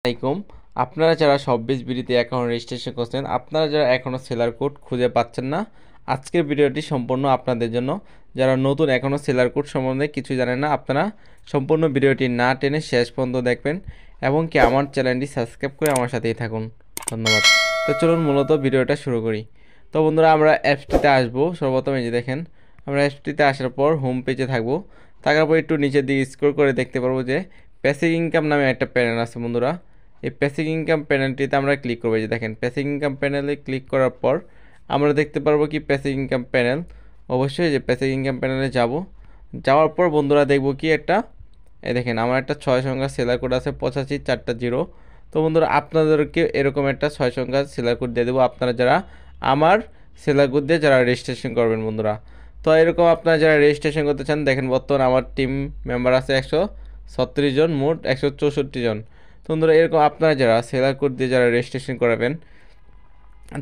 আলাইকুম। আপনারা যারা শপবিজ বিডিতে অ্যাকাউন্ট রেজিস্ট্রেশন করছেন, আপনারা যারা এখনও সেলার কোড খুঁজে পাচ্ছেন না, আজকের ভিডিওটি সম্পূর্ণ আপনাদের জন্য। যারা নতুন এখনও সেলার কোড সম্বন্ধে কিছু জানেন না, আপনারা সম্পূর্ণ ভিডিওটি না টেনে শেষ পর্যন্ত দেখবেন এবং কি আমার চ্যানেলটি সাবস্ক্রাইব করে আমার সাথেই থাকুন। ধন্যবাদ। তো চলুন মূলত ভিডিওটা শুরু করি। তো বন্ধুরা, আমরা অ্যাপসটিতে আসবো। সর্বপ্রথম এই যে দেখেন, আমরা অ্যাপসটিতে আসার পর হোম পেজে থাকবো। থাকার পর একটু নিচের দিকে স্ক্রল করে দেখতে পারবো যে প্যাসিভ ইনকাম নামে একটা প্যানেল আছে বন্ধুরা। এই প্যাসিভ ইনকাম প্যানেলটিতে আমরা ক্লিক করবো। যে দেখেন, প্যাসিভ ইনকাম প্যানেলে ক্লিক করার পর আমরা দেখতে পারবো কি প্যাসিভ ইনকাম প্যানেল। অবশ্যই যে প্যাসিভ ইনকাম প্যানেলে যাব। যাওয়ার পর বন্ধুরা দেখবো কি একটা, এই দেখেন আমার একটা 6 সংখ্যার সেলার কোড আছে 85 4 0। তো বন্ধুরা, আপনাদেরকে এরকম একটা 6 সংখ্যার সেলার কোড দিয়ে দেবো, আপনারা যারা আমার সেলার কোড দিয়ে যারা রেজিস্ট্রেশন করবেন বন্ধুরা। তো এরকম আপনারা যারা রেজিস্ট্রেশন করতে চান, দেখেন বর্তমানে আমার টিম মেম্বার আছে 136 জন, মোট 164 জন। তো বন্ধুরা, এরকম আপনারা যারা সেলার কোড দিয়ে যারা রেজিস্ট্রেশন করাবেন,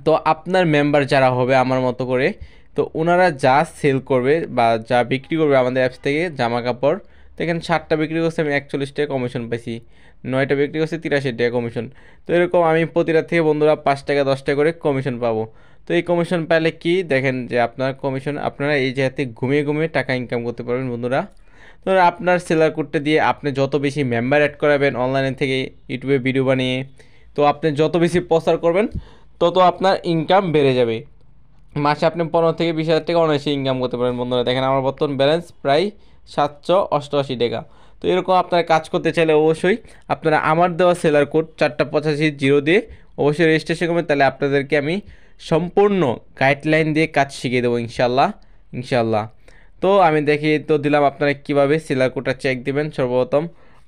তো আপনার মেম্বার যারা হবে আমার মতো করে, তো ওনারা যা সেল করবে বা যা বিক্রি করবে আমাদের অ্যাপস থেকে জামা কাপড়, দেখেন 7টা বিক্রি করছে আমি 41 টাকা কমিশন পাইছি, 9টা বিক্রি করছে 83 টাকা কমিশন। তো এরকম আমি প্রতিটা থেকে বন্ধুরা 5 টাকা 10 টাকা করে কমিশন পাবো। তো এই কমিশন পাইলে কি দেখেন যে আপনার কমিশন আপনারা এই জায়গাতে ঘুমিয়ে ঘুমিয়ে টাকা ইনকাম করতে পারবেন বন্ধুরা। তো আপনার সেলার কোডটা দিয়ে আপনি যত বেশি মেম্বার অ্যাড করাবেন অনলাইন থেকে, ইউটিউবে ভিডিও বানিয়ে, তো আপনি যত বেশি প্রচার করবেন তত আপনার ইনকাম বেড়ে যাবে। মাসে আপনি 15 থেকে 20 হাজার টাকা অনায়াসে ইনকাম করতে পারেন বন্ধুরা। দেখেন আমার বর্তমান ব্যালেন্স প্রায় 788 টাকা। তো এরকম আপনারা কাজ করতে চাইলে অবশ্যই আপনারা আমার দেওয়া সেলার কোড 485 0 দিয়ে অবশ্যই রেজিস্ট্রেশন করবেন, তাহলে আপনাদেরকে আমি সম্পূর্ণ গাইডলাইন দিয়ে কাজ শিখিয়ে দেবো ইনশাল্লাহ। ইনশাল্লাহ। তো আমি দেখিয়ে তো দিলাম আপনারা কীভাবে সেলার কোডটা চেক দিবেন। সর্বপ্রথম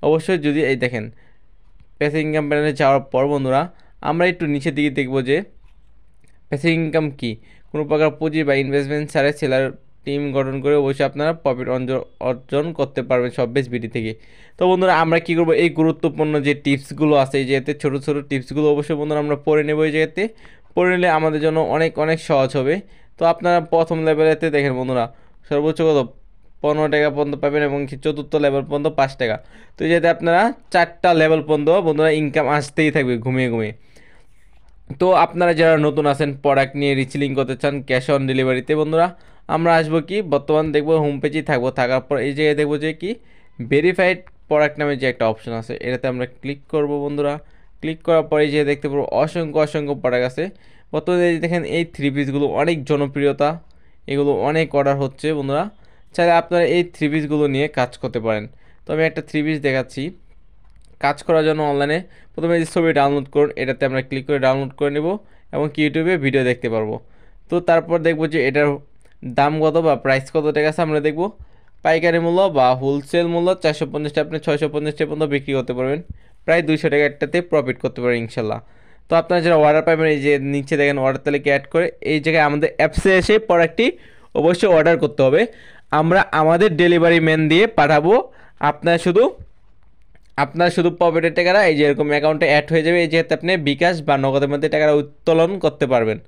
অবশ্যই যদি এই দেখেন প্যাসিভ ইনকাম প্যানেলে যাওয়ার পর বন্ধুরা, আমরা একটু নিচের দিকে দেখব যে প্যাসিভ ইনকাম কি। কোনো প্রকার পুঁজি বা ইনভেস্টমেন্ট ছাড়াই সেলার টিম গঠন করে অবশ্যই আপনারা প্রফিট অর্জন করতে পারবেন শপবিজ বিডি থেকে। তো বন্ধুরা, আমরা কী করবো, এই গুরুত্বপূর্ণ যে টিপসগুলো আছে এই জায়গাতে ছোটো ছোটো টিপসগুলো অবশ্যই বন্ধুরা আমরা পড়ে নেব। এই জায়গাতে পড়ে নিলে আমাদের জন্য অনেক অনেক সহজ হবে। তো আপনারা প্রথম লেভেলেতে দেখেন বন্ধুরা, সর্বোচ্চ কত 15 টাকা পর্যন্ত পাবেন এবং চতুর্থ লেভেল পর্যন্ত 5 টাকা। তো এই যাতে আপনারা 4টা লেভেল পর্যন্ত বন্ধুরা ইনকাম আসতেই থাকবে ঘুমিয়ে ঘুমিয়ে। তো আপনারা যারা নতুন আছেন, প্রোডাক্ট নিয়ে রিসেলিং করতে চান ক্যাশ অন ডেলিভারিতে বন্ধুরা, আমরা আসবো কি বর্তমান দেখবো হোম পেজেই থাকবো। থাকার পর এই জায়গায় দেখবো যে কি ভেরিফাইড প্রোডাক্ট নামে যে একটা অপশন আছে, এটাতে আমরা ক্লিক করব বন্ধুরা। ক্লিক করার পরে যে দেখতে পাবো অসংখ্য অসংখ্য প্রোডাক্ট আছে। বর্তমানে এই দেখেন এই 3 পিসগুলো অনেক জনপ্রিয়তা, এগুলো অনেক অর্ডার হচ্ছে বন্ধুরা। চাইলে আপনারা এই 3 পিসগুলো নিয়ে কাজ করতে পারেন। তো আমি একটা 3 পিস দেখাচ্ছি। কাজ করার জন্য অনলাইনে প্রথমে যে ছবি ডাউনলোড করুন, এটাতে আমরা ক্লিক করে ডাউনলোড করে নেব এবং কি ইউটিউবে ভিডিও দেখতে পারবো। তো তারপর দেখব যে এটার দাম কত বা প্রাইস কত টাকা আছে আমরা দেখব। পাইকারি মূল্য বা হোলসেল মূল্য 450 টাকা, আপনি 650 টাকা পর্যন্ত বিক্রি করতে পারবেন, প্রায় 200 টাকা একটাতে প্রফিট করতে পারেন ইনশাল্লাহ। তো আপনারা যারা অর্ডার পাবেন, এই যে নিচে দেখেন অর্ডার তালিকা অ্যাড করে এই জায়গায় আমাদের অ্যাপসে এসে প্রোডাক্টটি অবশ্যই অর্ডার করতে হবে। আমরা আমাদের ডেলিভারি ম্যান দিয়ে পাঠাবো। আপনার শুধু পকেটের টাকাটা এই যে এরকম অ্যাকাউন্টে অ্যাড হয়ে যাবে, এই যেহেতু আপনি বিকাশ বা নগদের মধ্যে টাকাটা উত্তোলন করতে পারবেন।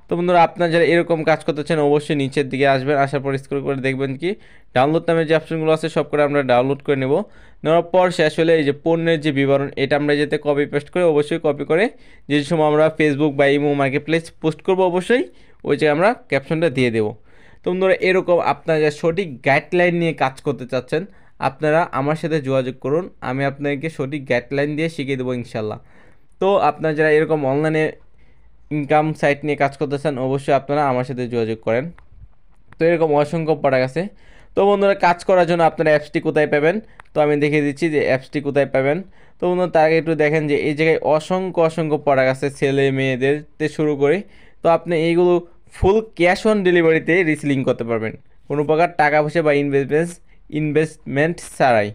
তো বন্ধুরা, আপনার যারা এরকম কাজ করতে চান অবশ্যই নিচের দিকে আসবেন, আসার পর স্ক্রল করে দেখবেন কি ডাউনলোড নামের যে অপশনগুলো আছে সব করে আমরা ডাউনলোড করে নেব। নেওয়ার পর শেষ হলে এই যে পণ্যের যে বিবরণ, এটা আমরা যাতে কপি পেস্ট করে অবশ্যই কপি করে যে সময় আমরা ফেসবুক বা ইমো মার্কেট প্লেস পোস্ট করবো অবশ্যই ওই জায়গায় আমরা ক্যাপশনটা দিয়ে দেবো। তো বন্ধুরা, এরকম আপনারা যা সঠিক গাইডলাইন নিয়ে কাজ করতে চাচ্ছেন, আপনারা আমার সাথে যোগাযোগ করুন, আমি আপনাদেরকে সঠিক গাইডলাইন দিয়ে শিখিয়ে দেবো ইনশাল্লাহ। তো আপনারা যারা এরকম অনলাইনে ইনকাম সাইট নিয়ে কাজ করতে চান অবশ্যই আপনারা আমার সাথে যোগাযোগ করেন। তো এরকম অসংখ্য প্রোডাক্ট আছে। তো বন্ধুরা, কাজ করার জন্য আপনারা অ্যাপসটি কোথায় পাবেন, তো আমি দেখিয়ে দিচ্ছি যে অ্যাপসটি কোথায় পাবেন। তো বন্ধুরা, তার আগে একটু দেখেন যে এই জায়গায় অসংখ্য অসংখ্য প্রোডাক্ট আছে ছেলে মেয়েদেরতে শুরু করে। তো আপনি এইগুলো ফুল ক্যাশ অন ডেলিভারিতে রিসেলিং করতে পারবেন, কোনো প্রকার টাকা পয়সা বা ইনভেস্টমেন্ট ছাড়াই।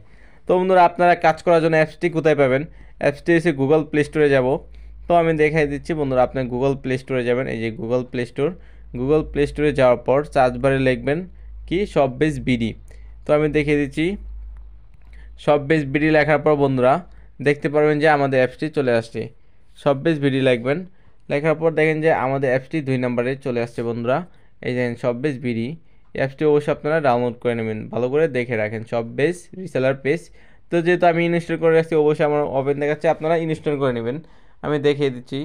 তো বন্ধুরা, আপনারা কাজ করার জন্য অ্যাপসটি কোথায় পাবেন, অ্যাপসটি এসে গুগল প্লে স্টোরে যাব। তো আমি দেখাই দিচ্ছি বন্ধুরা, আপনি গুগল প্লে স্টোরে যাবেন, এই যে গুগল প্লে স্টোরে যাওয়ার পর সার্চ বারে লিখবেন কি শপবিজ বিডি। তো আমি দেখিয়ে দিচ্ছি, শপবিজ বিডি লেখার পর বন্ধুরা দেখতে পারবেন যে আমাদের অ্যাপসটি চলে আসছে। শপবিজ বিডি লিখবেন, লেখার পর দেখেন যে আমাদের অ্যাপসটি 2 নম্বরে চলে আসছে বন্ধুরা। এই দেখেন শপবিজ বিডি, অ্যাপসটি অবশ্যই আপনারা ডাউনলোড করে নেবেন, ভালো করে দেখে রাখেন শপবিজ রিসেলার পেজ। তো যেহেতু আমি ইনস্টল করে রাখছি অবশ্যই আমার ওপেন দেখাচ্ছে, আপনারা ইনস্টল করে নেবেন। আমি দেখিয়ে দিচ্ছি।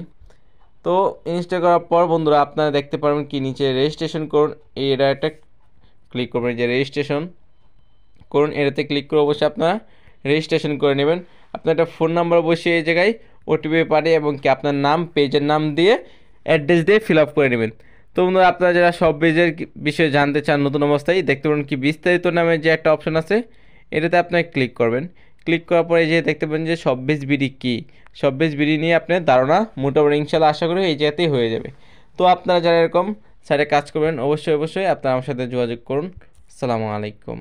তো ইনস্টল করার পর বন্ধুরা আপনারা দেখতে পারবেন কি নিচে রেজিস্ট্রেশন করুন, এটা একটা ক্লিক করবেন, যে রেজিস্ট্রেশন করুন এটাতে ক্লিক করে অবশ্যই আপনারা রেজিস্ট্রেশন করে নেবেন। আপনার একটা ফোন নাম্বার বসিয়ে এই জায়গায় ওটিপি পাঠিয়ে এবং কি আপনার নাম, পেজের নাম দিয়ে অ্যাড্রেস দিয়ে ফিল আপ করে নেবেন। তো বন্ধুরা আপনারা যারা সব পেজের বিষয়ে জানতে চান নতুন অবস্থায়, দেখতে পারেন কি বিস্তারিত নামে যে একটা অপশন আছে, এটাতে আপনারা ক্লিক করবেন। ক্লিক করার পরে যে দেখতে পাবেন যে সব্বিজ বিডি কী, সব্বিজ বিডি নিয়ে আপনার ধারণা মোটামুটি ইনশাল্লাহ আশা করি এই জায়গাতেই হয়ে যাবে। তো আপনারা যারা এরকম সাইটে কাজ করবেন অবশ্যই আপনারা আমার সাথে যোগাযোগ করুন। আসসালামু আলাইকুম।